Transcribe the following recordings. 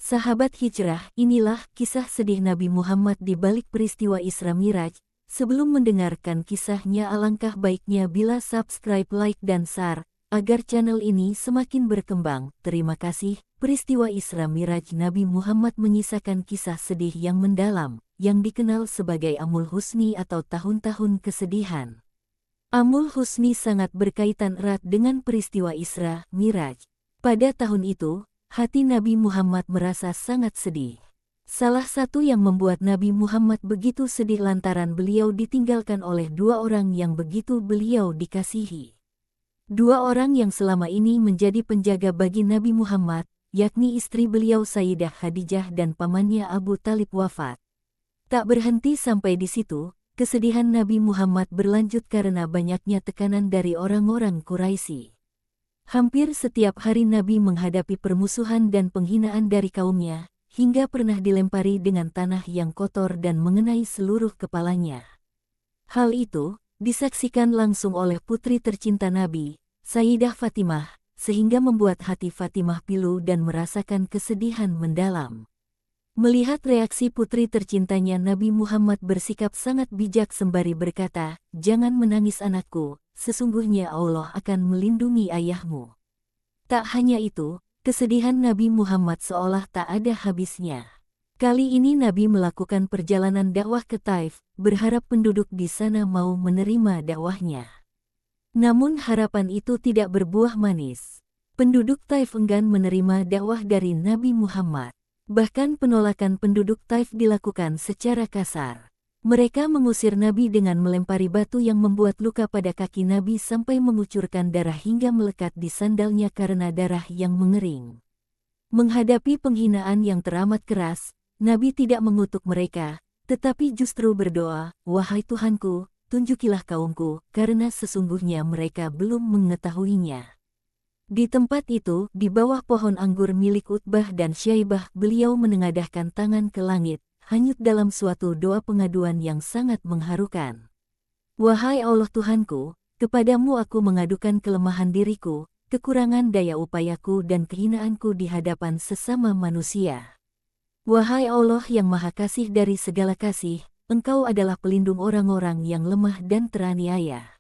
Sahabat hijrah, inilah kisah sedih Nabi Muhammad di balik peristiwa Isra Miraj. Sebelum mendengarkan kisahnya, alangkah baiknya bila subscribe, like, dan share, agar channel ini semakin berkembang. Terima kasih. Peristiwa Isra Miraj Nabi Muhammad menyisakan kisah sedih yang mendalam, yang dikenal sebagai Amul Husni atau tahun-tahun kesedihan. Amul Husni sangat berkaitan erat dengan peristiwa Isra Miraj. Pada tahun itu, hati Nabi Muhammad merasa sangat sedih. Salah satu yang membuat Nabi Muhammad begitu sedih lantaran beliau ditinggalkan oleh dua orang yang begitu beliau dikasihi. Dua orang yang selama ini menjadi penjaga bagi Nabi Muhammad, yakni istri beliau Sayyidah Khadijah dan pamannya Abu Talib wafat. Tak berhenti sampai di situ, kesedihan Nabi Muhammad berlanjut karena banyaknya tekanan dari orang-orang Quraisy. Hampir setiap hari Nabi menghadapi permusuhan dan penghinaan dari kaumnya, hingga pernah dilempari dengan tanah yang kotor dan mengenai seluruh kepalanya. Hal itu disaksikan langsung oleh putri tercinta Nabi, Sayyidah Fatimah, sehingga membuat hati Fatimah pilu dan merasakan kesedihan mendalam. Melihat reaksi putri tercintanya, Nabi Muhammad bersikap sangat bijak sembari berkata, "Jangan menangis anakku, sesungguhnya Allah akan melindungi ayahmu." Tak hanya itu, kesedihan Nabi Muhammad seolah tak ada habisnya. Kali ini Nabi melakukan perjalanan dakwah ke Taif, berharap penduduk di sana mau menerima dakwahnya. Namun harapan itu tidak berbuah manis. Penduduk Taif enggan menerima dakwah dari Nabi Muhammad. Bahkan penolakan penduduk Taif dilakukan secara kasar. Mereka mengusir Nabi dengan melempari batu yang membuat luka pada kaki Nabi sampai mengucurkan darah hingga melekat di sandalnya karena darah yang mengering. Menghadapi penghinaan yang teramat keras, Nabi tidak mengutuk mereka, tetapi justru berdoa, "Wahai Tuhanku, tunjukilah kaumku, karena sesungguhnya mereka belum mengetahuinya." Di tempat itu, di bawah pohon anggur milik Utbah dan Syaibah, beliau menengadahkan tangan ke langit, hanyut dalam suatu doa pengaduan yang sangat mengharukan. "Wahai Allah Tuhanku, kepadamu aku mengadukan kelemahan diriku, kekurangan daya upayaku dan kehinaanku di hadapan sesama manusia. Wahai Allah yang Maha Kasih dari segala kasih, Engkau adalah pelindung orang-orang yang lemah dan teraniaya.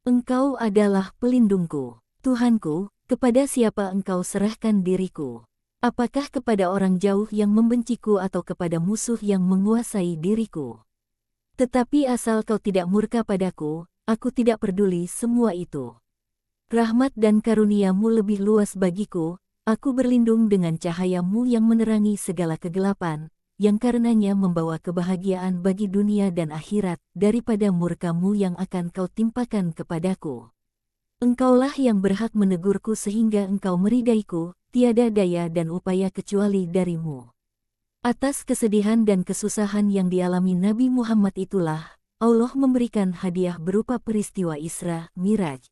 Engkau adalah pelindungku. Tuhanku, kepada siapa Engkau serahkan diriku? Apakah kepada orang jauh yang membenciku atau kepada musuh yang menguasai diriku? Tetapi asal Kau tidak murka padaku, aku tidak peduli semua itu. Rahmat dan karunia-Mu lebih luas bagiku, aku berlindung dengan cahaya-Mu yang menerangi segala kegelapan, yang karenanya membawa kebahagiaan bagi dunia dan akhirat, daripada murka-Mu yang akan Kau timpakan kepadaku. Engkaulah yang berhak menegurku sehingga Engkau meridaiku, tiada daya dan upaya kecuali dari-Mu." Atas kesedihan dan kesusahan yang dialami Nabi Muhammad itulah, Allah memberikan hadiah berupa peristiwa Isra Miraj.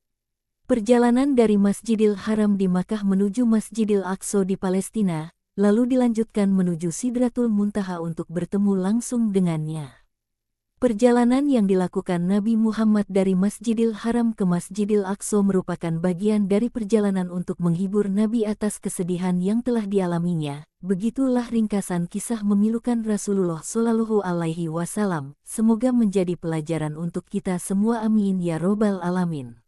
Perjalanan dari Masjidil Haram di Makkah menuju Masjidil Aqsa di Palestina, lalu dilanjutkan menuju Sidratul Muntaha untuk bertemu langsung dengannya. Perjalanan yang dilakukan Nabi Muhammad dari Masjidil Haram ke Masjidil Aqsa merupakan bagian dari perjalanan untuk menghibur Nabi atas kesedihan yang telah dialaminya. Begitulah ringkasan kisah memilukan Rasulullah Shallallahu Alaihi Wasallam. Semoga menjadi pelajaran untuk kita semua. Amin ya Robbal Alamin.